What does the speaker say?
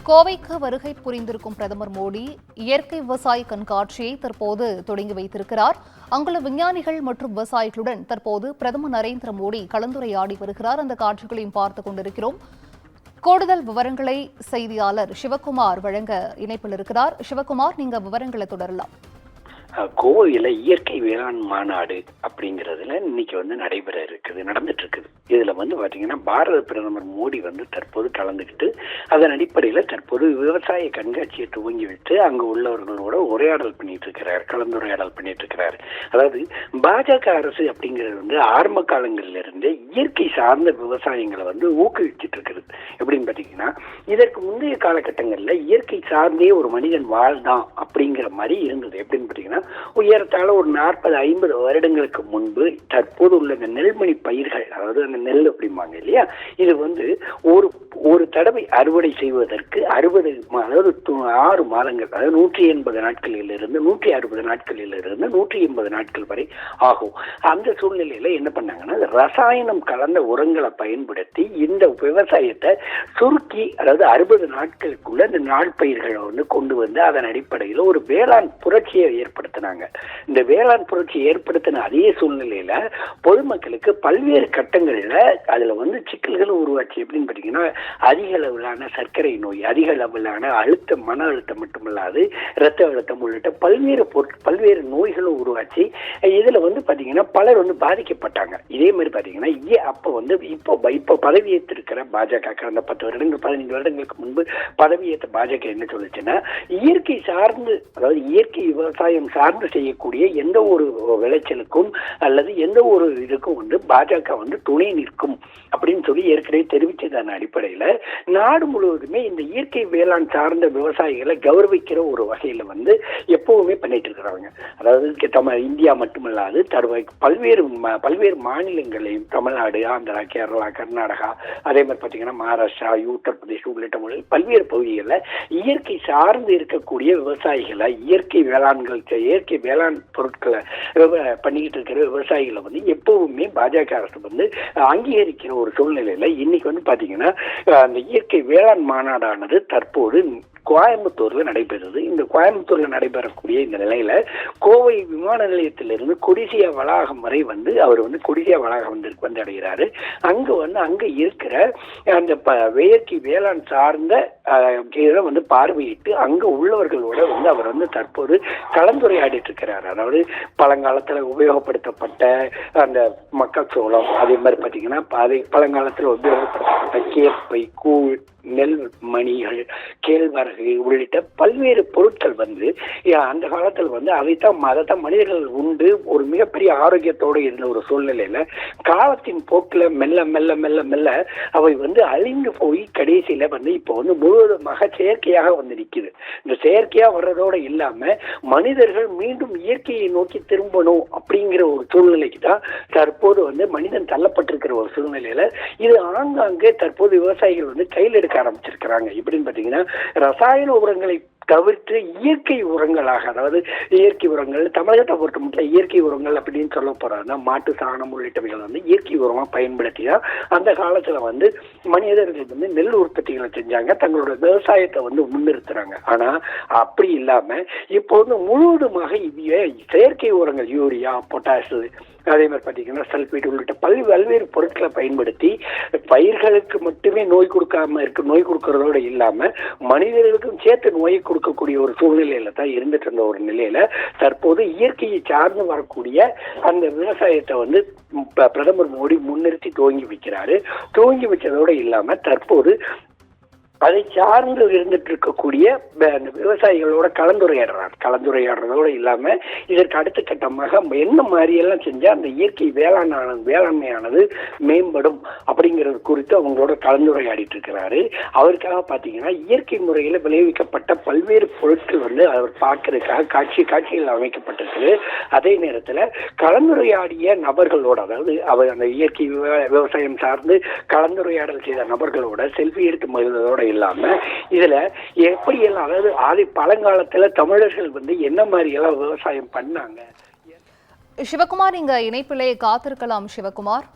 கோவைக்கு வருகை புரிந்திருக்கும் பிரதமர் மோடி இயற்கை விவசாய கண்காட்சியை தற்போது தொடங்கி வைத்திருக்கிறார். அங்குள்ள விஞ்ஞானிகள் மற்றும் விவசாயிகளுடன் தற்போது பிரதமர் நரேந்திர மோடி கலந்துரையாடி வருகிறார். அந்த காட்சிகளையும் பார்த்துக் கொண்டிருக்கிறோம். கூடுதல் விவரங்களை செய்தியாளர் சிவகுமார் வழங்க இணைப்பில் இருக்கிறார். சிவகுமார், நீங்க விவரங்களை தொடரலாம். கோவையில இயற்கை வேளாண் மாநாடு அப்படிங்கறதுல இன்னைக்கு நடந்துட்டு இருக்குது. இதுல பாத்தீங்கன்னா பாரத பிரதமர் மோடி தற்போது கலந்துகிட்டு அதன் அடிப்படையில தற்போது விவசாய கண்காட்சியை துவங்கி விட்டு அங்கு உள்ளவர்களோட உரையாடல் பண்ணிட்டு இருக்கிறார், கலந்துரையாடல் பண்ணிட்டு இருக்கிறார். அதாவது பாஜக அரசு அப்படிங்கிறது ஆரம்ப காலங்கள்ல இருந்து இயற்கை சார்ந்த விவசாயங்களை ஊக்குவிச்சுட்டு இருக்குது. எப்படின்னு பாத்தீங்கன்னா, இதற்கு முந்தைய காலகட்டங்கள்ல இயற்கை சார்ந்தே ஒரு மனிதன் வாழ்தான் அப்படிங்கிற மாதிரி இருந்தது. எப்படின்னு பாத்தீங்கன்னா, உயரத்தால ஒரு 40-50 வருடங்களுக்கு முன்பு தற்போது உள்ள இந்த நெல்மணி பயிர்கள், அதாவது அந்த நெல் அப்படிம்பாங்க இல்லையா, இது ஒரு தடவை அறுவடை செய்வதற்கு 6 மாதங்கள், அதாவது 180 நாட்களிலிருந்து 160 நாட்களிலிருந்து 180 நாட்கள் வரை ஆகும். அந்த சூழ்நிலையில என்ன பண்ணாங்கன்னா, ரசாயனம் கலந்த உரங்களை பயன்படுத்தி இந்த விவசாயத்தை சுருக்கி, அதாவது 60 நாட்களுக்குள்ள இந்த நாள் பயிர்களை கொண்டு வந்து அதன் அடிப்படையில் ஒரு வேளாண் புரட்சியை ஏற்படுத்தினாங்க. இந்த வேளாண் புரட்சி ஏற்படுத்தின அதே சூழ்நிலையில பொதுமக்களுக்கு பல்வேறு கட்டங்கள்ல அதுல சிக்கல்கள் உருவாச்சு. எப்படின்னு பாத்தீங்கன்னா, அதிக அளவிலான சர்க்கரை நோய், அதிக அளவிலான அழுத்தம், மன அழுத்தம் மட்டுமல்லாது இரத்த அழுத்தம் உள்ளிட்ட பல்வேறு நோய்களும் உருவாச்சு. இதுல பாத்தீங்கன்னா பலர் பாதிக்கப்பட்டாங்க. இதே மாதிரி பாத்தீங்கன்னா இப்போ பதவியேற்றிருக்கிற பாஜக கடந்த 10 வருடங்கள் 15 வருடங்களுக்கு முன்பு பதவியேற்ற பாஜக என்ன சொல்லுச்சுன்னா, இயற்கை சார்ந்து, அதாவது இயற்கை விவசாயம் சார்ந்து செய்யக்கூடிய எந்த ஒரு விளைச்சலுக்கும் அல்லது எந்த ஒரு இதுக்கும் பாஜக துணை நிற்கும் அப்படின்னு சொல்லி ஏற்கனவே தெரிவிச்சதன் அடிப்படையில நாடு முழுவதுமே இந்த இயற்கை வேளாண் சார்ந்த விவசாயிகளை கௌரவிக்கிற ஒரு வகையில எப்பவுமே பண்ணிட்டு இருக்கிறாங்க. அதாவது இந்தியா மட்டுமல்லாது பல்வேறு மாநிலங்களையும், தமிழ்நாடு, ஆந்திரா, கேரளா, கர்நாடகா, அதே மாதிரி பாத்தீங்கன்னா மகாராஷ்டிரா, உத்தரப்பிரதேஷ் உள்ளிட்ட பல்வேறு பகுதிகளில் இயற்கை சார்ந்து இருக்கக்கூடிய விவசாயிகளை, இயற்கை வேளாண் பொருட்களை பண்ணிக்கிட்டு இருக்கிற விவசாயிகளை எப்பவுமே பாஜக அரசு அங்கீகரிக்கிற ஒரு சூழ்நிலையில இன்னைக்கு பாத்தீங்கன்னா அந்த இயற்கை வேளாண் மாநாடானது தற்போது கோயம்புத்தூர்ல நடைபெறுது. இந்த கோயம்புத்தூர்ல நடைபெறக்கூடிய இந்த நிலையில கோவை விமான நிலையத்திலிருந்து கொடிசியா வளாகம் வரை அவர் கொடிசியா வளாகம் வந்தடைகிறாரு. அங்க இருக்கிற அந்த இயற்கை வேளாண் சார்ந்த இதை பார்வையிட்டு அங்க உள்ளவர்களோட அவர் தற்போது கலந்துரையாடிட்டு இருக்கிறார். அதாவது பழங்காலத்துல உபயோகப்படுத்தப்பட்ட அந்த மக்கள் அதே மாதிரி பாத்தீங்கன்னா பழங்காலத்துல உபயோகப்படுத்தப்பட்ட கேப்பை, கூழ், நெல் மணிகள், கேழ்வரகு உள்ளிட்ட பல்வேறு பொருட்கள் அந்த காலத்தில் அதைத்தான் மனிதர்கள் உண்டு ஒரு மிகப்பெரிய ஆரோக்கியத்தோடு இருந்த ஒரு சூழ்நிலையில காலத்தின் போக்குல மெல்ல மெல்ல மெல்ல மெல்ல அவை அழிந்து போய் கடைசியில இப்போ முழுவதுமாக செயற்கையாக நிற்குது. இந்த செயற்கையா வர்றதோட இல்லாம மனிதர்கள் மீண்டும் இயற்கையை நோக்கி திரும்பணும் அப்படிங்கிற ஒரு சூழ்நிலைக்கு தான் தற்போது மனிதன் தள்ளப்பட்டிருக்கிற ஒரு சூழ்நிலையில இது ஆங்காங்கே தற்போது விவசாயிகள் கையில் எடுக்க ஆரம்பிச்சிருக்கிறாங்க. எப்படின்னு பாத்தீங்கன்னா, ரசாயன உரங்களை தவிர்த்து இயற்கை உரங்களாக, அதாவது இயற்கை உரங்கள் தமிழகத்தை பொறுத்த மட்டும் இயற்கை உரங்கள் அப்படின்னு சொல்ல போறாங்கன்னா மாட்டு சாணம் உள்ளிட்டவைகள் இயற்கை உரமா பயன்படுத்தி தான் அந்த காலத்துல மனிதர்கள் நெல் உற்பத்திகளை செஞ்சாங்க, தங்களோட விவசாயத்தை முன்னிறுத்துறாங்க. ஆனா அப்படி இல்லாம இப்போ முழுவதுமாக செயற்கை உரங்கள், யூரியா, பொட்டாசு, அதே மாதிரி பாத்தீங்கன்னா சல்பேட் உள்ளிட்ட பல்வேறு பொருட்களை பயன்படுத்தி பயிர்களுக்கு மட்டுமே நோய் கொடுக்கறதோட இல்லாம மனிதர்களுக்கும் சேர்த்து நோயை கொடுக்கக்கூடிய ஒரு சூழ்நிலையில தான் இருந்துட்டு இருந்த ஒரு நிலையில தற்போது இயற்கையை சார்ந்து வரக்கூடிய அந்த விவசாயத்தை பிரதமர் மோடி முன்னிறுத்தி துவங்கி வைக்கிறாரு. துவங்கி வச்சதோட இல்லாம தற்போது அதை சார்ந்து இருந்துட்டு இருக்கக்கூடிய விவசாயிகளோட கலந்துரையாடுறதோட இல்லாம இதற்கு அடுத்த கட்டமாக என்ன மாதிரி எல்லாம் செஞ்சா அந்த இயற்கை வேளாண்மையானது மேம்படும் அப்படிங்கிறது குறித்து அவங்களோட கலந்துரையாடிட்டு இருக்கிறாரு. அவருக்காக பாத்தீங்கன்னா இயற்கை முறையில விளைவிக்கப்பட்ட பல்வேறு பொருட்கள் அவர் பார்க்கறதுக்காக காட்சிகள் அமைக்கப்பட்டிருக்கு. அதே நேரத்துல கலந்துரையாடிய நபர்களோட, அதாவது அவர் அந்த இயற்கை விவசாயம் சார்ந்து கலந்துரையாடல் செய்த நபர்களோட செல்ஃபி எடுத்து மகிழ்ந்ததோட இல்லாம இதுல எப்படி எல்லாம், அதாவது பழங்காலத்துல தமிழர்கள் என்ன மாதிரி எல்லாம் விவசாயம் பண்ணாங்க. சிவகுமார், இங்க இணைப்பிலே காத்திருக்கலாம். சிவகுமார்.